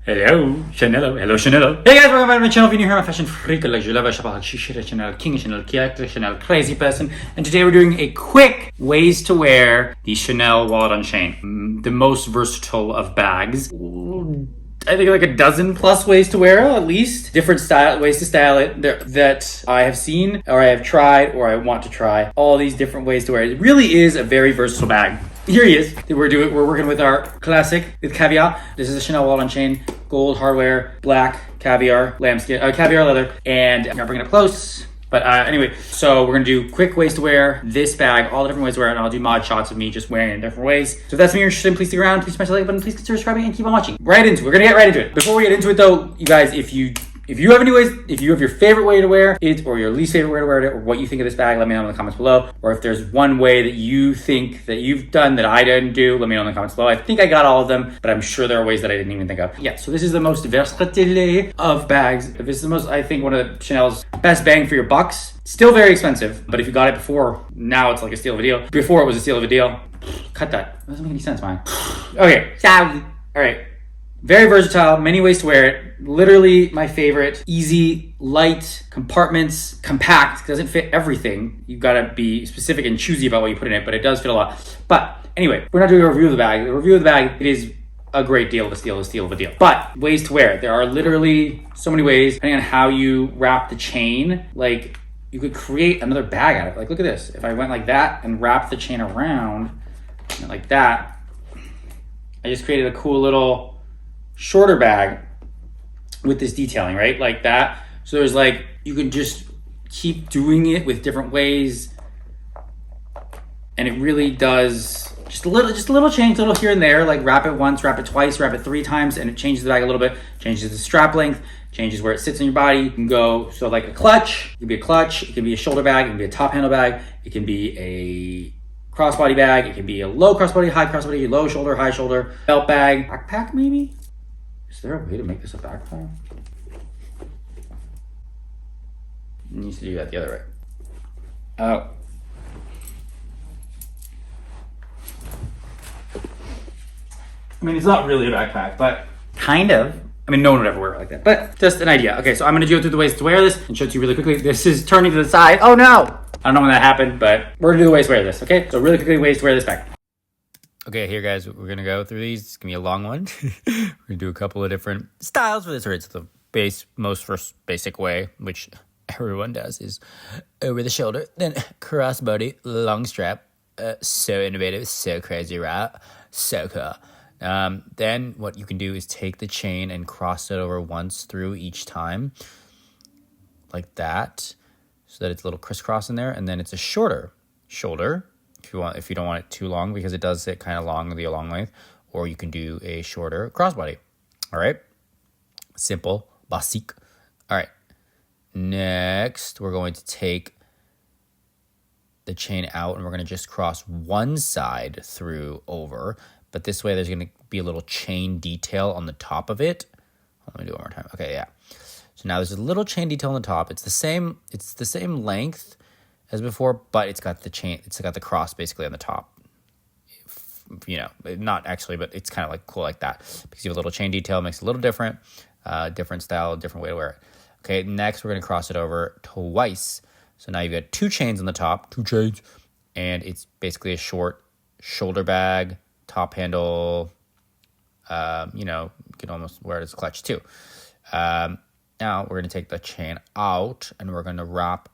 Hello, Chanel. Hello, Chanel. Hey guys, welcome back to my channel. If you're new here, I'm a fashion freak. Like je love a shop, Chanel king, Chanel character, Chanel crazy person. And today we're doing a quick ways to wear the Chanel wallet on chain. The most versatile of bags. I think like a dozen plus ways to wear it, at least. Different ways to style it that I have seen, or I have tried, or I want to try. All these different ways to wear it. It really is a very versatile bag. Here he is. We're working with our classic with caviar. This is a Chanel wallet on chain, gold hardware, black caviar, lambskin, caviar leather, and I'm gonna bring it up close. But anyway, so we're gonna do quick ways to wear this bag, all the different ways to wear it, and I'll do mod shots of me just wearing it in different ways. So if that's me you're interested in, please stick around, please smash the like button, please consider subscribing, and keep on watching. We're gonna get right into it. Before we get into it though, you guys, if you have any ways, if you have your favorite way to wear it, or your least favorite way to wear it, or what you think of this bag, let me know in the comments below. Or if there's one way that you think that you've done that I didn't do, let me know in the comments below. I think I got all of them, but I'm sure there are ways that I didn't even think of. Yeah, so this is the most versatile of bags. This is the most, I think, one of Chanel's best bang for your bucks. Still very expensive, but if you got it before, now it's like a steal of a deal. Before it was a steal of a deal. Cut that. That doesn't make any sense, man. Okay, all right. Very versatile, many ways to wear it. Literally my favorite. Easy, light, compartments, compact. Doesn't fit everything. You've got to be specific and choosy about what you put in it, but it does fit a lot. But anyway, we're not doing a review of the bag. The review of the bag, it is a great deal of a steal of a deal. But ways to wear it. There are literally so many ways, depending on how you wrap the chain. Like, you could create another bag out of it. Like, look at this. If I went like that and wrapped the chain around, like that, I just created a cool little shorter bag with this detailing, right? Like that. So there's like, you can just keep doing it with different ways. And it really does just a little change, a little here and there, like wrap it once, wrap it twice, wrap it 3 times, and it changes the bag a little bit, changes the strap length, changes where it sits in your body. You can go, so like a clutch, it can be a clutch, it can be a shoulder bag, it can be a top handle bag, it can be a crossbody bag, it can be a low crossbody, high crossbody, low shoulder, high shoulder, belt bag, backpack maybe? Is there a way to make this a backpack? It needs to do that the other way. Oh. I mean, it's not really a backpack, but kind of. I mean, no one would ever wear it like that, but just an idea. Okay, so I'm gonna go through the ways to wear this and show it to you really quickly. This is turning to the side. Oh no! I don't know when that happened, but we're gonna do the ways to wear this, okay? So really quickly, ways to wear this bag. Okay, here guys, we're gonna go through these. It's gonna be a long one. We're gonna do a couple of different styles for this, or it's the most first basic way, which everyone does, is over the shoulder, then crossbody, long strap. So innovative, so crazy, right? So cool. Then what you can do is take the chain and cross it over once through each time, like that, so that it's a little crisscross in there, and then it's a shorter shoulder. If you don't want it too long, because it does sit kind of long, the long length, or you can do a shorter crossbody. All right, simple, basic. All right, next we're going to take the chain out and we're going to just cross one side through over, but this way there's going to be a little chain detail on the top of it. Let me do it one more time. Okay, yeah. So now there's a little chain detail on the top. It's the same length as before, but it's got the chain, it's got the cross basically on the top. You know, not actually, but it's kind of like cool like that, because you have a little chain detail, makes it a little different, different style, different way to wear it. Okay, next we're gonna cross it over twice. So now you've got 2 chains on the top, 2 chains, and it's basically a short shoulder bag, top handle. You know, you can almost wear it as a clutch too. Now we're gonna take the chain out and we're gonna wrap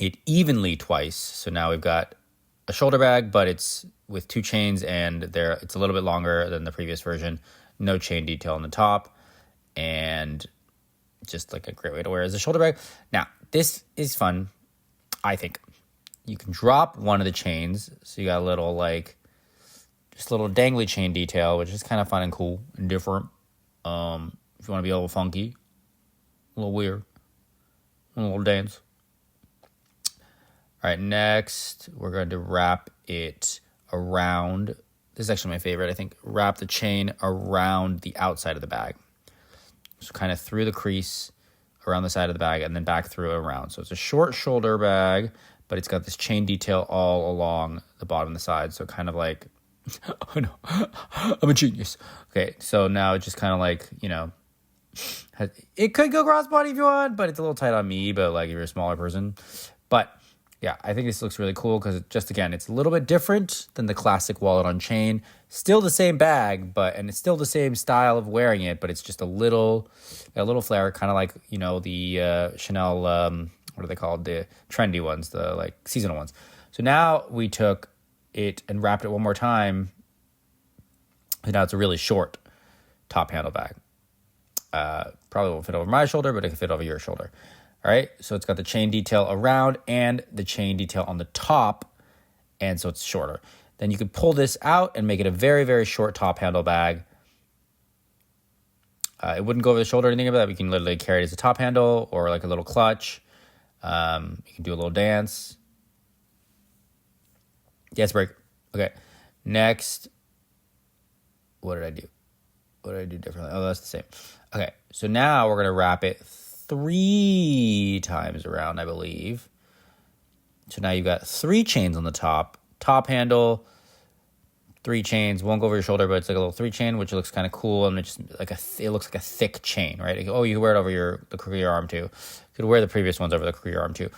it evenly twice. So now we've got a shoulder bag, but it's with 2 chains, and it's a little bit longer than the previous version. No chain detail on the top, and just like a great way to wear as a shoulder bag. Now, this is fun, I think. You can drop one of the chains, so you got a little just a little dangly chain detail, which is kind of fun and cool and different. If you want to be a little funky, a little weird, a little dance. All right, next, we're going to wrap it around. This is actually my favorite, I think. Wrap the chain around the outside of the bag. So kind of through the crease, around the side of the bag, and then back through and around. So it's a short shoulder bag, but it's got this chain detail all along the bottom and the side. So kind of like Oh no, I'm a genius. Okay, so now it's just kind of like, it could go crossbody if you want, but it's a little tight on me, but like if you're a smaller person. But yeah, I think this looks really cool because it's a little bit different than the classic wallet on chain. Still the same bag, and it's still the same style of wearing it, but it's just a little flair, kind of like, the Chanel, what are they called? The trendy ones, the like seasonal ones. So now we took it and wrapped it one more time. And now it's a really short top handle bag. Probably won't fit over my shoulder, but it can fit over your shoulder. All right, so it's got the chain detail around and the chain detail on the top, and so it's shorter. Then you could pull this out and make it a very, very short top handle bag. It wouldn't go over the shoulder or anything like that. We can literally carry it as a top handle or like a little clutch. You can do a little dance. Dance break. Okay, next. What did I do? What did I do differently? Oh, that's the same. Okay, so now we're going to wrap it 3 times around, I believe. So now you've got 3 chains on the top handle, 3 chains. Won't go over your shoulder, but it's like a little 3 chain, which looks kind of cool, and it's just like it looks like a thick chain, right? Like, you can wear it over the crook of your arm too. You could wear the previous ones over the crook of your arm too.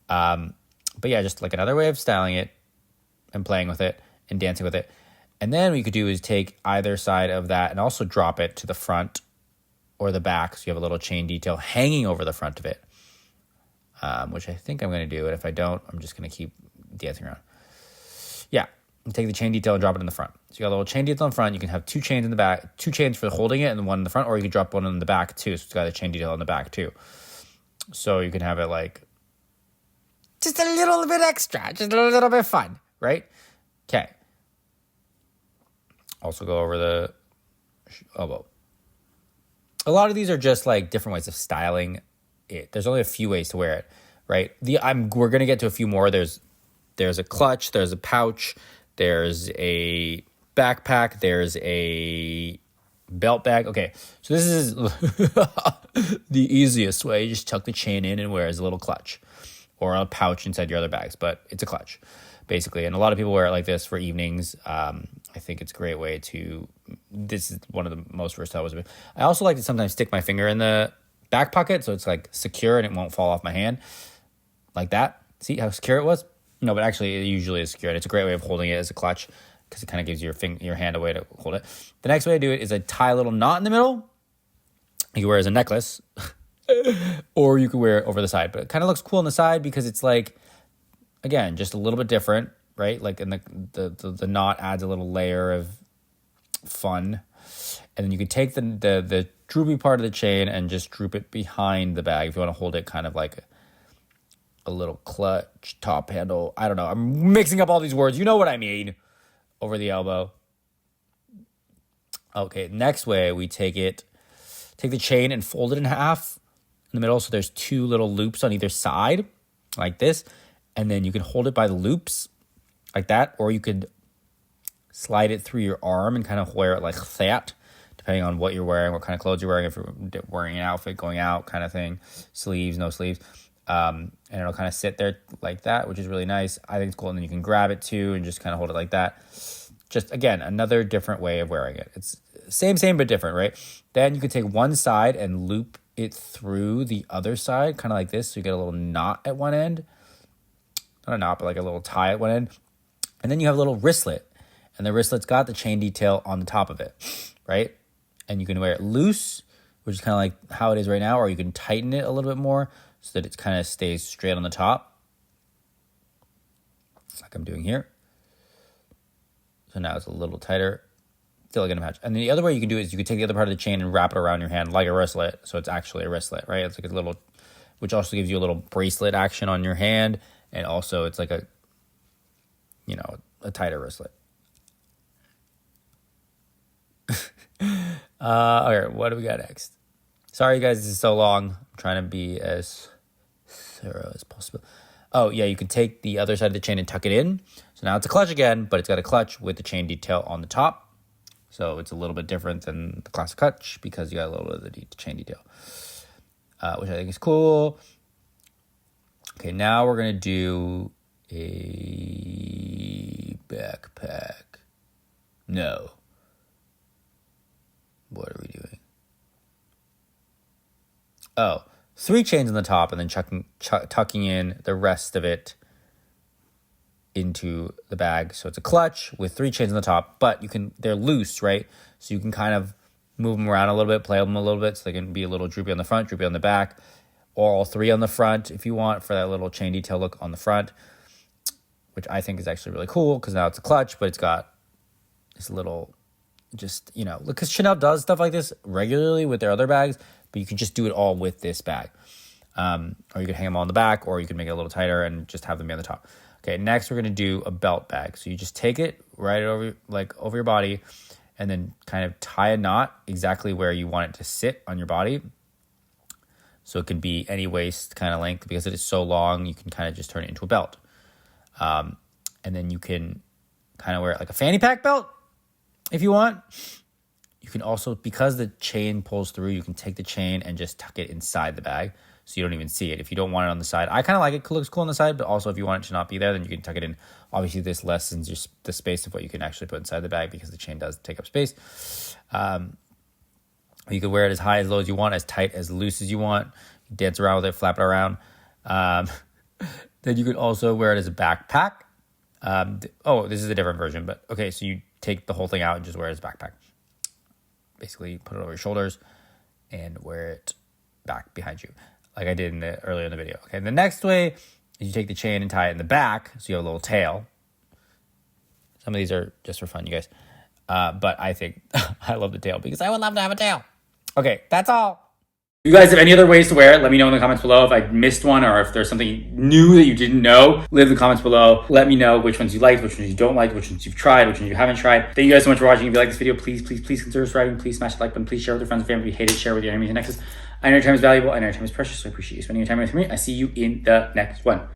But yeah, just like another way of styling it and playing with it and dancing with it. And then what you could do is take either side of that and also drop it to the front or the back, so you have a little chain detail hanging over the front of it, which I think I'm going to do. And if I don't, I'm just going to keep dancing around. Yeah, take the chain detail and drop it in the front. So you got a little chain detail in front. You can have 2 chains in the back, 2 chains for holding it and 1 in the front, or you could drop 1 in the back too. So it's got a chain detail in the back too. So you can have it like just a little bit extra, just a little bit fun, right? Okay. Also go over the elbow. A lot of these are just like different ways of styling it. There's only a few ways to wear it, right? We're gonna get to a few more. There's a clutch, there's a pouch, there's a backpack, there's a belt bag. Okay, so this is the easiest way. You just tuck the chain in and wear as a little clutch or a pouch inside your other bags, but it's a clutch basically. And a lot of people wear it like this for evenings. I think it's a great way this is one of the most versatile ways. I also like to sometimes stick my finger in the back pocket so it's like secure and it won't fall off my hand like that. See how secure it was? No, but actually it usually is secure. It's a great way of holding it as a clutch because it kind of gives your hand a way to hold it. The next way to do it is I tie a little knot in the middle. You can wear it as a necklace or you could wear it over the side, but it kind of looks cool on the side because it's like, again, just a little bit different, right? Like, and the knot adds a little layer of fun. And then you can take the droopy part of the chain and just droop it behind the bag if you want to hold it kind of like a little clutch, top handle. I don't know. I'm mixing up all these words. You know what I mean. Over the elbow. Okay, next way we take the chain and fold it in half in the middle. So there's 2 little loops on either side like this. And then you can hold it by the loops like that, or you could slide it through your arm and kind of wear it like that, depending on what you're wearing, what kind of clothes you're wearing, if you're wearing an outfit, going out kind of thing, sleeves, no sleeves. And it'll kind of sit there like that, which is really nice. I think it's cool. And then you can grab it too and just kind of hold it like that. Just, again, another different way of wearing it. It's same, but different, right? Then you could take one side and loop it through the other side, kind of like this. So you get a little knot at one end. Not a knot, but like a little tie at one end. And then you have a little wristlet. And the wristlet's got the chain detail on the top of it, right? And you can wear it loose, which is kind of like how it is right now, or you can tighten it a little bit more so that it kind of stays straight on the top, like I'm doing here. So now it's a little tighter, still gonna match. And then the other way you can do it is you can take the other part of the chain and wrap it around your hand like a wristlet. So it's actually a wristlet, right? It's like a little, which also gives you a little bracelet action on your hand. And also it's like a tighter wristlet. All right, what do we got next? Sorry, guys, this is so long. I'm trying to be as thorough as possible. Oh, yeah, you can take the other side of the chain and tuck it in. So now it's a clutch again, but it's got a clutch with the chain detail on the top. So it's a little bit different than the classic clutch because you got a little bit of the chain detail, which I think is cool. Okay, now we're going to do a backpack. No. What are we doing? Oh, 3 chains on the top and then tucking in the rest of it into the bag. So it's a clutch with 3 chains on the top, but they're loose, right? So you can kind of move them around a little bit, play them a little bit, so they can be a little droopy on the front, droopy on the back, or all 3 on the front if you want for that little chain detail look on the front, which I think is actually really cool because now it's a clutch, but it's got this little, just, because Chanel does stuff like this regularly with their other bags, but you can just do it all with this bag. Or you can hang them on the back, or you can make it a little tighter and just have them be on the top. Okay, next we're going to do a belt bag. So you just take it right over your body and then kind of tie a knot exactly where you want it to sit on your body. So it can be any waist kind of length. Because it is so long, you can kind of just turn it into a belt. And then you can kind of wear it like a fanny pack belt if you want. You can also, because the chain pulls through, you can take the chain and just tuck it inside the bag so you don't even see it. If you don't want it on the side, I kind of like it. It looks cool on the side, but also if you want it to not be there, then you can tuck it in. Obviously, this lessens just the space of what you can actually put inside the bag because the chain does take up space. You can wear it as high, as low as you want, as tight, as loose as you want. You dance around with it, flap it around. Then you can also wear it as a backpack. This is a different version, but okay, so you take the whole thing out and just wear it as a backpack. Basically, put it over your shoulders and wear it back behind you, like I did earlier in the video. Okay, the next way is you take the chain and tie it in the back, so you have a little tail. Some of these are just for fun, you guys. But I think I love the tail because I would love to have a tail. Okay, that's all. If you guys have any other ways to wear it, let me know in the comments below. If I missed one or if there's something new that you didn't know, leave in the comments below. Let me know which ones you liked, which ones you don't like, which ones you've tried, which ones you haven't tried. Thank you guys so much for watching. If you like this video, please consider subscribing. Please smash the like button. Please share with your friends and family. If you hate it, share with your enemies and exes. I know your time is valuable. I know your time is precious, so I appreciate you spending your time with me. I see you in the next one.